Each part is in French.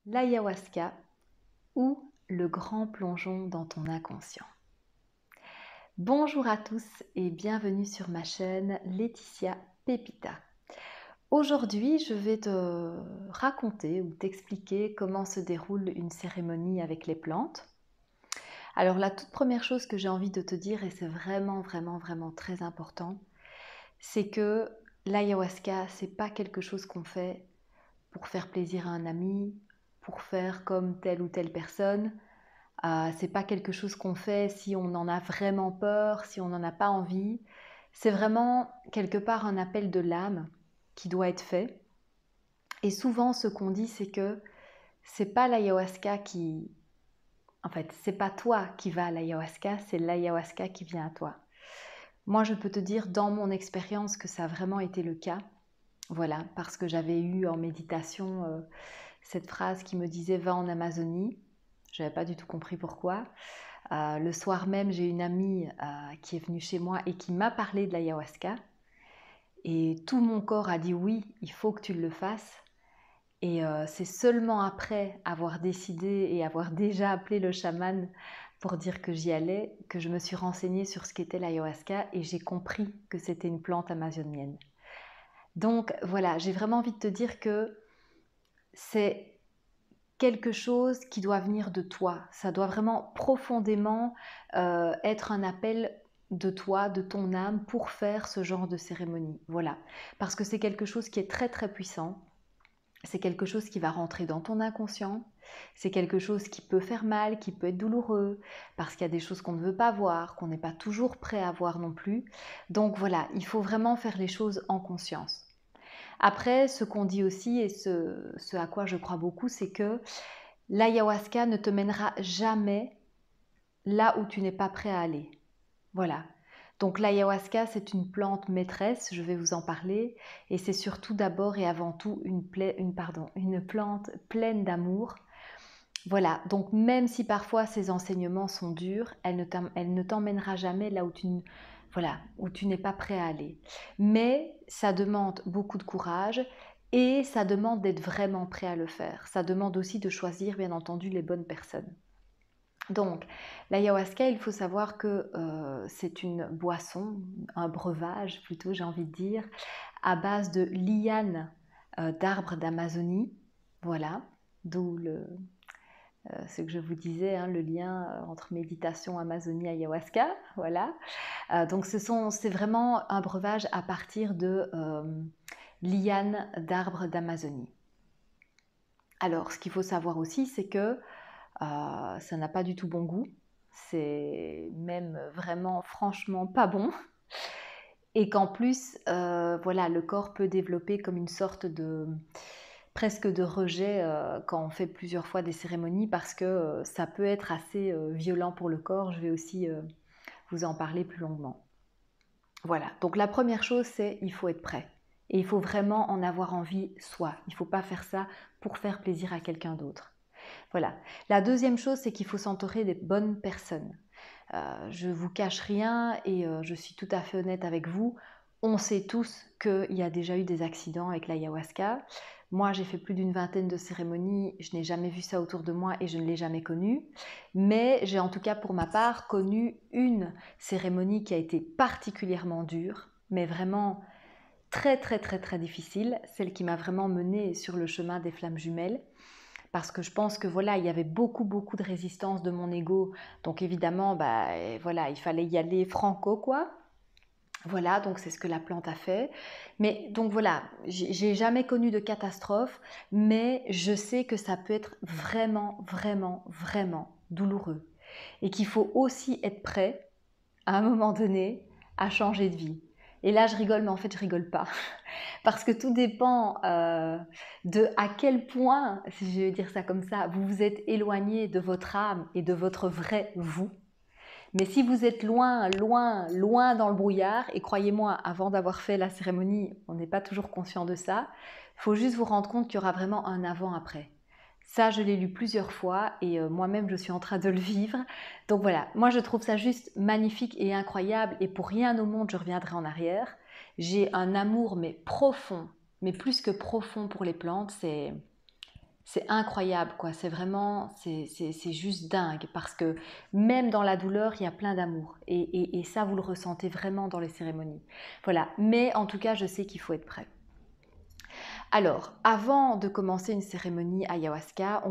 L'ayahuasca ou le grand plongeon dans ton inconscient. Bonjour à tous et bienvenue sur ma chaîne Laetitia Pepita. Aujourd'hui, je vais te raconter ou t'expliquer comment se déroule une cérémonie avec les plantes. Alors la toute première chose que j'ai envie de te dire, et c'est vraiment très important, c'est que l'ayahuasca, c'est pas quelque chose qu'on fait pour faire plaisir à un ami, pour faire comme telle ou telle personne. C'est pas quelque chose qu'on fait si on en a vraiment peur, si on n'en a pas envie. C'est vraiment quelque part un appel de l'âme qui doit être fait. Et souvent, ce qu'on dit, c'est que c'est pas l'ayahuasca qui... En fait, c'est pas toi qui vas à l'ayahuasca, c'est l'ayahuasca qui vient à toi. Moi, je peux te dire dans mon expérience que ça a vraiment été le cas. Voilà, parce que j'avais eu en méditation cette phrase qui me disait « va en Amazonie ». Je n'avais pas du tout compris pourquoi. Le soir même, j'ai une amie qui est venue chez moi et qui m'a parlé de l'ayahuasca. Et tout mon corps a dit oui, il faut que tu le fasses. Et c'est seulement après avoir décidé et avoir déjà appelé le chaman pour dire que j'y allais, que je me suis renseignée sur ce qu'était l'ayahuasca et j'ai compris que c'était une plante amazonienne. Donc voilà, j'ai vraiment envie de te dire que c'est quelque chose qui doit venir de toi. Ça doit vraiment profondément être un appel de toi, de ton âme pour faire ce genre de cérémonie. Voilà. Parce que c'est quelque chose qui est très puissant. C'est quelque chose qui va rentrer dans ton inconscient. C'est quelque chose qui peut faire mal, qui peut être douloureux, parce qu'il y a des choses qu'on ne veut pas voir, qu'on n'est pas toujours prêt à voir non plus. Donc voilà, il faut vraiment faire les choses en conscience. Après, ce qu'on dit aussi et ce à quoi je crois beaucoup, c'est que l'ayahuasca ne te mènera jamais là où tu n'es pas prêt à aller. Voilà. Donc l'ayahuasca, c'est une plante maîtresse, je vais vous en parler, et c'est surtout d'abord et avant tout une plante pleine d'amour. Voilà, donc même si parfois ces enseignements sont durs, elle ne t'emmènera jamais là où où tu n'es pas prêt à aller. Mais ça demande beaucoup de courage et ça demande d'être vraiment prêt à le faire. Ça demande aussi de choisir, bien entendu, les bonnes personnes. Donc, l'ayahuasca, il faut savoir que c'est une boisson, un breuvage plutôt, j'ai envie de dire, à base de lianes d'arbres d'Amazonie. Voilà, d'où ce que je vous disais, hein, le lien entre méditation, Amazonie, ayahuasca. Voilà. Donc, c'est vraiment un breuvage à partir de lianes d'arbres d'Amazonie. Alors, ce qu'il faut savoir aussi, c'est que ça n'a pas du tout bon goût. C'est même vraiment franchement pas bon. Et qu'en plus, voilà, le corps peut développer comme une sorte de presque de rejet quand on fait plusieurs fois des cérémonies parce que ça peut être assez violent pour le corps. Je vais aussi vous en parler plus longuement. Voilà, donc la première chose, c'est il faut être prêt. Et il faut vraiment en avoir envie soi. Il ne faut pas faire ça pour faire plaisir à quelqu'un d'autre. Voilà. La deuxième chose, c'est qu'il faut s'entourer des bonnes personnes. Je ne vous cache rien et je suis tout à fait honnête avec vous. On sait tous qu'il y a déjà eu des accidents avec l'ayahuasca. Moi, j'ai fait plus d'une vingtaine de cérémonies. Je n'ai jamais vu ça autour de moi et je ne l'ai jamais connu. Mais j'ai en tout cas pour ma part connu une cérémonie qui a été particulièrement dure, mais vraiment très difficile. Celle qui m'a vraiment menée sur le chemin des flammes jumelles parce que je pense que voilà, il y avait beaucoup de résistance de mon ego. Donc évidemment, voilà, il fallait y aller franco, quoi. Voilà, donc c'est ce que la plante a fait. Mais donc voilà, j'ai jamais connu de catastrophe, mais je sais que ça peut être vraiment douloureux. Et qu'il faut aussi être prêt, à un moment donné, à changer de vie. Et là, je rigole, mais en fait, je rigole pas. Parce que tout dépend de à quel point, si je vais dire ça comme ça, vous vous êtes éloigné de votre âme et de votre vrai vous. Mais si vous êtes loin dans le brouillard, et croyez-moi, avant d'avoir fait la cérémonie, on n'est pas toujours conscient de ça, il faut juste vous rendre compte qu'il y aura vraiment un avant-après. Ça, je l'ai lu plusieurs fois et moi-même, je suis en train de le vivre. Donc voilà, moi, je trouve ça juste magnifique et incroyable et pour rien au monde, je reviendrai en arrière. J'ai un amour, mais profond, mais plus que profond pour les plantes. C'est incroyable, quoi. C'est vraiment, c'est juste dingue parce que même dans la douleur, il y a plein d'amour. Et ça, vous le ressentez vraiment dans les cérémonies. Voilà. Mais en tout cas, je sais qu'il faut être prêt. Alors, avant de commencer une cérémonie ayahuasca, on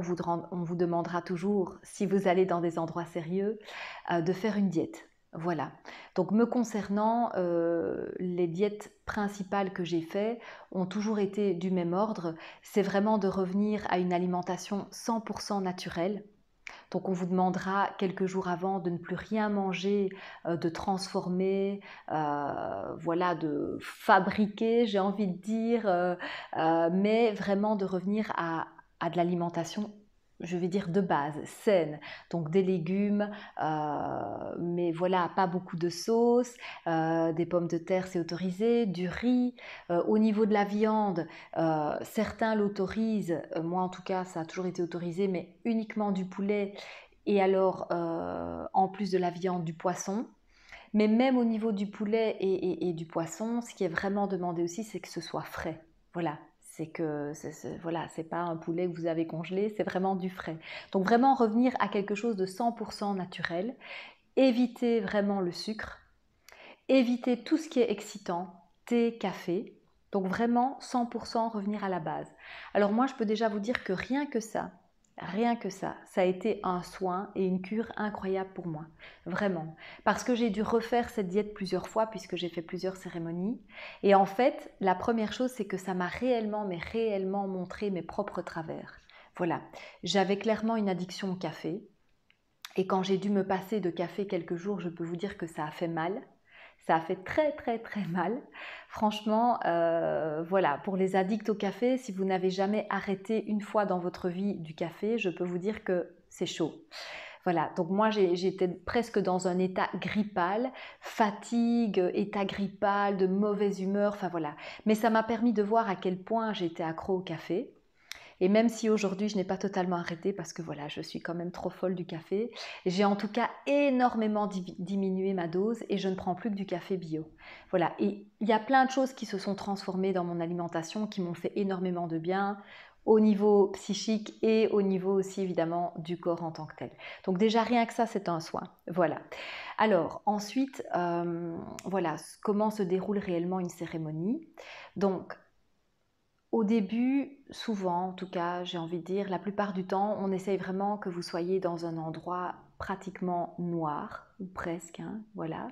vous demandera toujours, si vous allez dans des endroits sérieux, de faire une diète. Voilà. Donc, me concernant, les diètes principales que j'ai faites ont toujours été du même ordre. C'est vraiment de revenir à une alimentation 100% naturelle. Donc on vous demandera quelques jours avant de ne plus rien manger, de transformer, voilà, de fabriquer, j'ai envie de dire, mais vraiment de revenir à de l'alimentation, je vais dire de base, saine. Donc des légumes, mais voilà, pas beaucoup de sauce, des pommes de terre c'est autorisé, du riz. Au niveau de la viande, certains l'autorisent, moi en tout cas ça a toujours été autorisé, mais uniquement du poulet et alors en plus de la viande, du poisson. Mais même au niveau du poulet et du poisson, ce qui est vraiment demandé aussi, c'est que ce soit frais. Voilà, c'est que voilà, c'est pas un poulet que vous avez congelé, c'est vraiment du frais. Donc vraiment revenir à quelque chose de 100% naturel, éviter vraiment le sucre, éviter tout ce qui est excitant, thé, café. Donc vraiment 100% revenir à la base. Alors moi, je peux déjà vous dire que rien que ça a été un soin et une cure incroyable pour moi. Vraiment. Parce que j'ai dû refaire cette diète plusieurs fois puisque j'ai fait plusieurs cérémonies. Et en fait, la première chose, c'est que ça m'a réellement, mais réellement montré mes propres travers. Voilà. J'avais clairement une addiction au café. Et quand j'ai dû me passer de café quelques jours, je peux vous dire que ça a fait mal. Ça a fait très très très mal. Franchement, voilà, pour les addicts au café, si vous n'avez jamais arrêté une fois dans votre vie du café, je peux vous dire que c'est chaud. Voilà, donc moi j'étais presque dans un état grippal, fatigue, état grippal, de mauvaise humeur, enfin voilà. Mais ça m'a permis de voir à quel point j'étais accro au café. Et même si aujourd'hui je n'ai pas totalement arrêté parce que voilà, je suis quand même trop folle du café, j'ai en tout cas énormément diminué ma dose et je ne prends plus que du café bio. Voilà, et il y a plein de choses qui se sont transformées dans mon alimentation qui m'ont fait énormément de bien au niveau psychique et au niveau aussi évidemment du corps en tant que tel. Donc déjà rien que ça c'est un soin. Voilà. Alors ensuite, voilà comment se déroule réellement une cérémonie. Donc au début, souvent, en tout cas, j'ai envie de dire, la plupart du temps, on essaye vraiment que vous soyez dans un endroit pratiquement noir, ou presque, hein, voilà.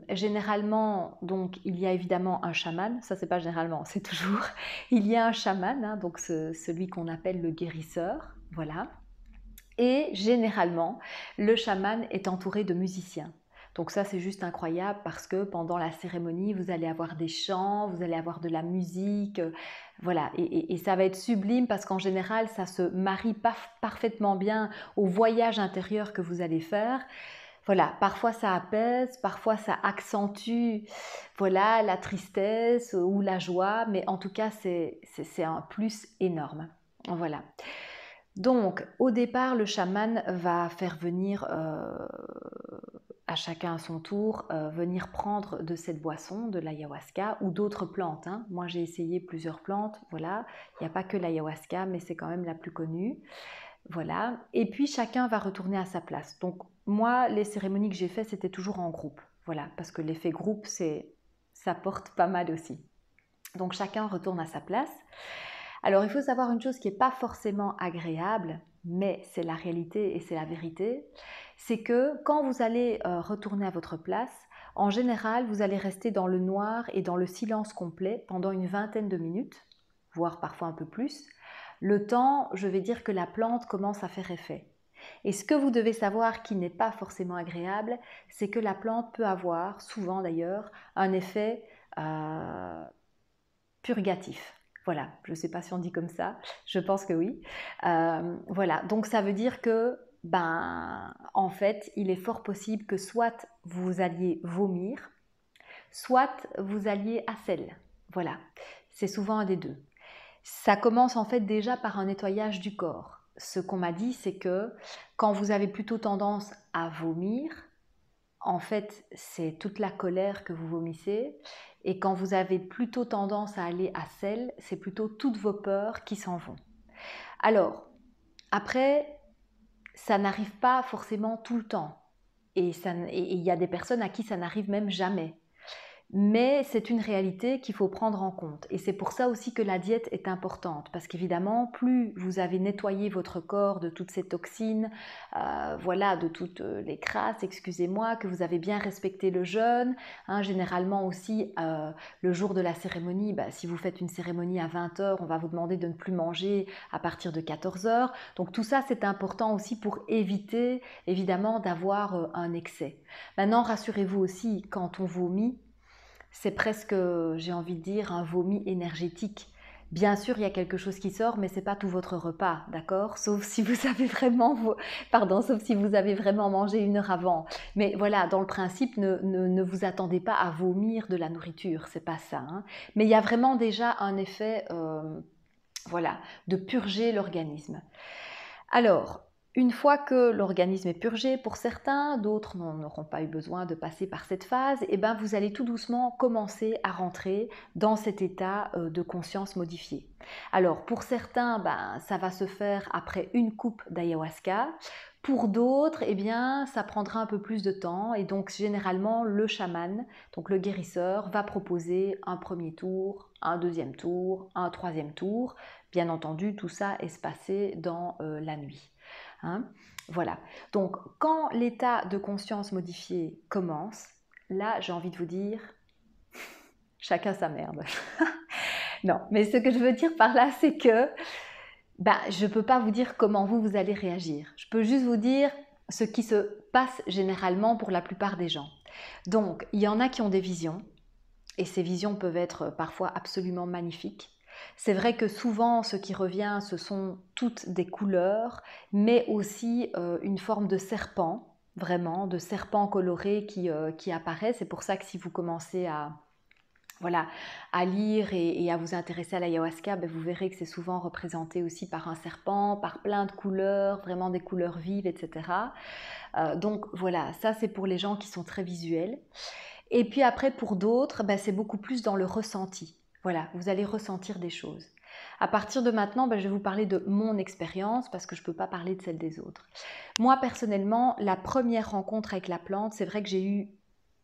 Généralement, donc, il y a évidemment un chaman, ça c'est pas généralement, c'est toujours, il y a un chaman, hein, donc celui qu'on appelle le guérisseur, voilà. Et généralement, le chaman est entouré de musiciens. Donc ça, c'est juste incroyable parce que pendant la cérémonie, vous allez avoir des chants, vous allez avoir de la musique, voilà. Et ça va être sublime parce qu'en général, ça se marie pas parfaitement bien au voyage intérieur que vous allez faire. Voilà, parfois ça apaise, parfois ça accentue, voilà, la tristesse ou la joie, mais en tout cas, c'est un plus énorme. Voilà. Donc, au départ, le chaman va faire venir, à chacun à son tour, venir prendre de cette boisson, de l'ayahuasca ou d'autres plantes, hein. Moi, j'ai essayé plusieurs plantes, voilà. Il n'y a pas que l'ayahuasca, mais c'est quand même la plus connue. Voilà. Et puis, chacun va retourner à sa place. Donc, moi, les cérémonies que j'ai faites, c'était toujours en groupe. Voilà, parce que l'effet groupe, ça porte pas mal aussi. Donc, chacun retourne à sa place. Alors il faut savoir une chose qui n'est pas forcément agréable, mais c'est la réalité et c'est la vérité, c'est que quand vous allez retourner à votre place, en général, vous allez rester dans le noir et dans le silence complet pendant une vingtaine de minutes, voire parfois un peu plus. Le temps, je vais dire que la plante commence à faire effet. Et ce que vous devez savoir qui n'est pas forcément agréable, c'est que la plante peut avoir, souvent d'ailleurs, un effet purgatif. Voilà, je ne sais pas si on dit comme ça, je pense que oui. Voilà, donc ça veut dire que, en fait, il est fort possible que soit vous alliez vomir, soit vous alliez à sel. Voilà, c'est souvent un des deux. Ça commence en fait déjà par un nettoyage du corps. Ce qu'on m'a dit, c'est que quand vous avez plutôt tendance à vomir, en fait, c'est toute la colère que vous vomissez. Et quand vous avez plutôt tendance à aller à sel, c'est plutôt toutes vos peurs qui s'en vont. Alors, après, ça n'arrive pas forcément tout le temps. Et il y a des personnes à qui ça n'arrive même jamais. Mais c'est une réalité qu'il faut prendre en compte. Et c'est pour ça aussi que la diète est importante. Parce qu'évidemment, plus vous avez nettoyé votre corps de toutes ces toxines, voilà, de toutes les crasses, excusez-moi, que vous avez bien respecté le jeûne. Hein, généralement aussi, le jour de la cérémonie, si vous faites une cérémonie à 20 heures, on va vous demander de ne plus manger à partir de 14 heures. Donc tout ça, c'est important aussi pour éviter, évidemment, d'avoir un excès. Maintenant, rassurez-vous aussi, quand on vomit, c'est presque, j'ai envie de dire, un vomi énergétique. Bien sûr, il y a quelque chose qui sort, mais c'est pas tout votre repas, d'accord? Sauf si vous avez vraiment, sauf si vous avez vraiment mangé une heure avant. Mais voilà, dans le principe, ne vous attendez pas à vomir de la nourriture, c'est pas ça, hein. Mais il y a vraiment déjà un effet, voilà, de purger l'organisme. Alors, une fois que l'organisme est purgé pour certains, d'autres n'auront pas eu besoin de passer par cette phase, et ben vous allez tout doucement commencer à rentrer dans cet état de conscience modifié. Alors pour certains, ça va se faire après une coupe d'ayahuasca. Pour d'autres, eh bien, ça prendra un peu plus de temps et donc généralement le chaman, donc le guérisseur, va proposer un premier tour, un deuxième tour, un troisième tour. Bien entendu, tout ça est espacé dans la nuit. Hein, voilà. Donc, quand l'état de conscience modifié commence, là, j'ai envie de vous dire, chacun sa merde. Non, mais ce que je veux dire par là, c'est que je ne peux pas vous dire comment vous allez réagir. Je peux juste vous dire ce qui se passe généralement pour la plupart des gens. Donc, il y en a qui ont des visions, et ces visions peuvent être parfois absolument magnifiques. C'est vrai que souvent, ce qui revient, ce sont toutes des couleurs, mais aussi une forme de serpent, vraiment, de serpent coloré qui apparaît. C'est pour ça que si vous commencez voilà, à lire et à vous intéresser à l'ayahuasca, vous verrez que c'est souvent représenté aussi par un serpent, par plein de couleurs, vraiment des couleurs vives, etc. Donc voilà, ça c'est pour les gens qui sont très visuels. Et puis après, pour d'autres, c'est beaucoup plus dans le ressenti. Voilà, vous allez ressentir des choses. À partir de maintenant, je vais vous parler de mon expérience parce que je ne peux pas parler de celle des autres. Moi, personnellement, la première rencontre avec la plante, c'est vrai que j'ai eu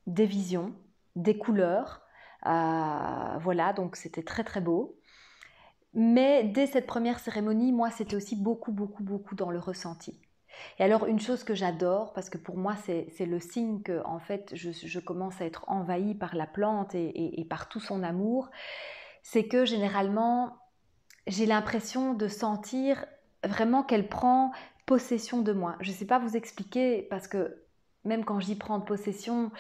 des visions, des couleurs. Voilà, donc c'était très très beau. Mais dès cette première cérémonie, moi, c'était aussi beaucoup, beaucoup, beaucoup dans le ressenti. Et alors, une chose que j'adore, parce que pour moi, c'est le signe que, en fait, je commence à être envahie par la plante et par tout son amour, c'est que généralement, j'ai l'impression de sentir vraiment qu'elle prend possession de moi. Je ne sais pas vous expliquer, parce que même quand je dis prendre possession,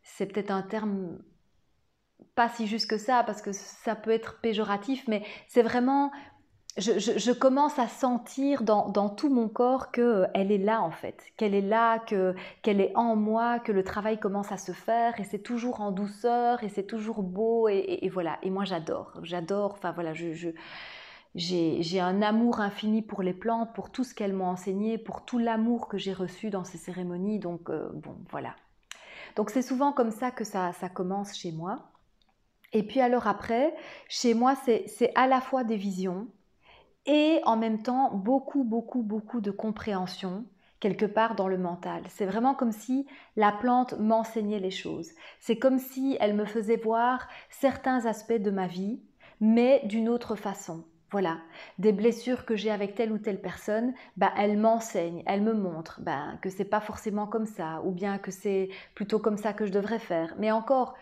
c'est peut-être un terme pas si juste que ça, parce que ça peut être péjoratif, mais c'est vraiment je commence à sentir dans tout mon corps qu'elle est là en fait, qu'elle est là, qu'elle est en moi, que le travail commence à se faire et c'est toujours en douceur et c'est toujours beau et voilà. Et moi j'adore, enfin voilà, j'ai un amour infini pour les plantes, pour tout ce qu'elles m'ont enseigné, pour tout l'amour que j'ai reçu dans ces cérémonies, donc bon voilà. Donc c'est souvent comme ça que ça commence chez moi. Et puis alors après, chez moi c'est à la fois des visions, et en même temps beaucoup, beaucoup, beaucoup de compréhension quelque part dans le mental. C'est vraiment comme si la plante m'enseignait les choses. C'est comme si elle me faisait voir certains aspects de ma vie, mais d'une autre façon. Voilà, des blessures que j'ai avec telle ou telle personne, elle m'enseigne, elle me montre que c'est pas forcément comme ça, ou bien que c'est plutôt comme ça que je devrais faire. Mais encore,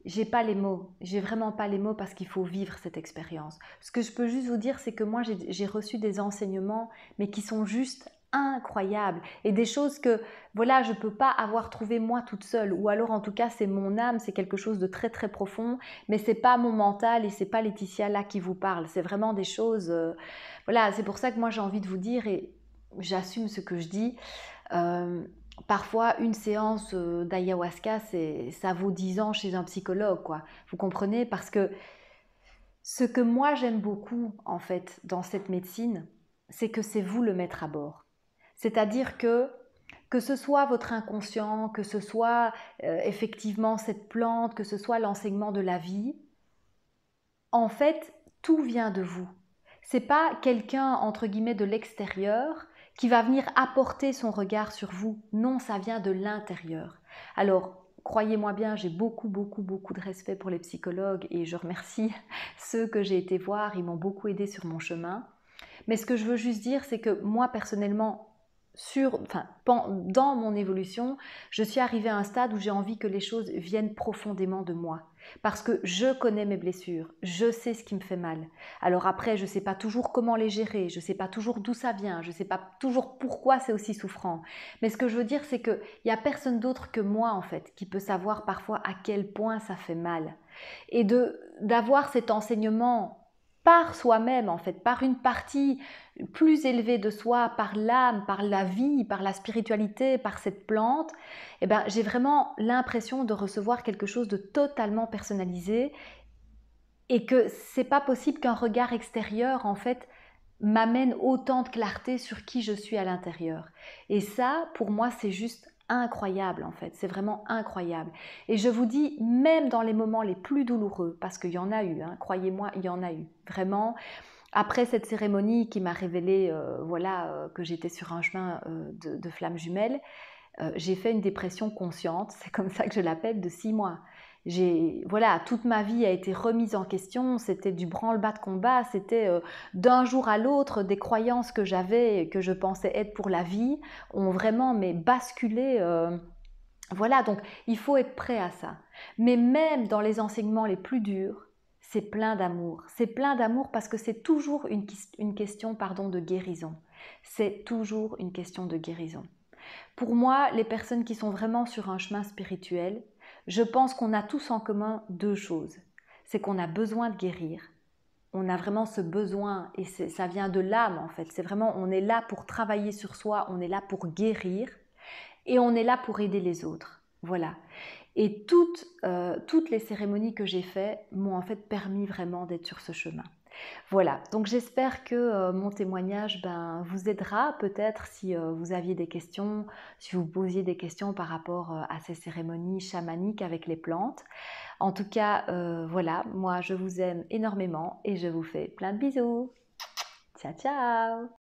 j'ai pas les mots, j'ai vraiment pas les mots parce qu'il faut vivre cette expérience. Ce que je peux juste vous dire, c'est que moi j'ai reçu des enseignements, mais qui sont juste incroyables et des choses que voilà je peux pas avoir trouvé moi toute seule, ou alors en tout cas c'est mon âme, c'est quelque chose de très très profond, mais c'est pas mon mental et c'est pas Laetitia là qui vous parle, c'est vraiment des choses voilà, c'est pour ça que moi j'ai envie de vous dire, et j'assume ce que je dis, parfois une séance d'ayahuasca, ça vaut 10 ans chez un psychologue, quoi. Vous comprenez? Parce que ce que moi j'aime beaucoup, en fait, dans cette médecine, c'est que c'est vous le maître à bord. C'est-à-dire que ce soit votre inconscient, que ce soit effectivement cette plante, que ce soit l'enseignement de la vie, en fait, tout vient de vous. C'est pas quelqu'un, entre guillemets, de l'extérieur qui va venir apporter son regard sur vous. Non, ça vient de l'intérieur. Alors, croyez-moi bien, j'ai beaucoup, beaucoup, beaucoup de respect pour les psychologues et je remercie ceux que j'ai été voir. Ils m'ont beaucoup aidé sur mon chemin. Mais ce que je veux juste dire, c'est que moi, personnellement, dans mon évolution, je suis arrivée à un stade où j'ai envie que les choses viennent profondément de moi. Parce que je connais mes blessures, je sais ce qui me fait mal. Alors après, je ne sais pas toujours comment les gérer, je ne sais pas toujours d'où ça vient, je ne sais pas toujours pourquoi c'est aussi souffrant. Mais ce que je veux dire, c'est qu'il n'y a personne d'autre que moi, en fait, qui peut savoir parfois à quel point ça fait mal. Et d'avoir cet enseignement par soi-même, en fait, par une partie plus élevée de soi, par l'âme, par la vie, par la spiritualité, par cette plante, eh ben, j'ai vraiment l'impression de recevoir quelque chose de totalement personnalisé et que c'est pas possible qu'un regard extérieur, en fait, m'amène autant de clarté sur qui je suis à l'intérieur. Et ça, pour moi, c'est juste incroyable en fait, c'est vraiment incroyable. Et je vous dis, même dans les moments les plus douloureux, parce qu'il y en a eu, hein, croyez-moi, il y en a eu, vraiment. Après cette cérémonie qui m'a révélé que j'étais sur un chemin de flammes jumelles, j'ai fait une dépression consciente, c'est comme ça que je l'appelle, de 6 mois. Toute ma vie a été remise en question, c'était du branle-bas de combat, c'était d'un jour à l'autre, des croyances que j'avais, que je pensais être pour la vie, ont vraiment basculé. Donc il faut être prêt à ça. Mais même dans les enseignements les plus durs, c'est plein d'amour. C'est plein d'amour parce que c'est toujours une question de guérison. C'est toujours une question de guérison. Pour moi, les personnes qui sont vraiment sur un chemin spirituel, je pense qu'on a tous en commun 2 choses. C'est qu'on a besoin de guérir. On a vraiment ce besoin et ça vient de l'âme en fait. C'est vraiment, on est là pour travailler sur soi, on est là pour guérir et on est là pour aider les autres. Voilà. Et toutes les cérémonies que j'ai faites m'ont en fait permis vraiment d'être sur ce chemin. Voilà, donc j'espère que mon témoignage vous aidera peut-être si vous aviez des questions, si vous posiez des questions par rapport à ces cérémonies chamaniques avec les plantes. En tout cas, voilà, moi je vous aime énormément et je vous fais plein de bisous. Ciao, ciao!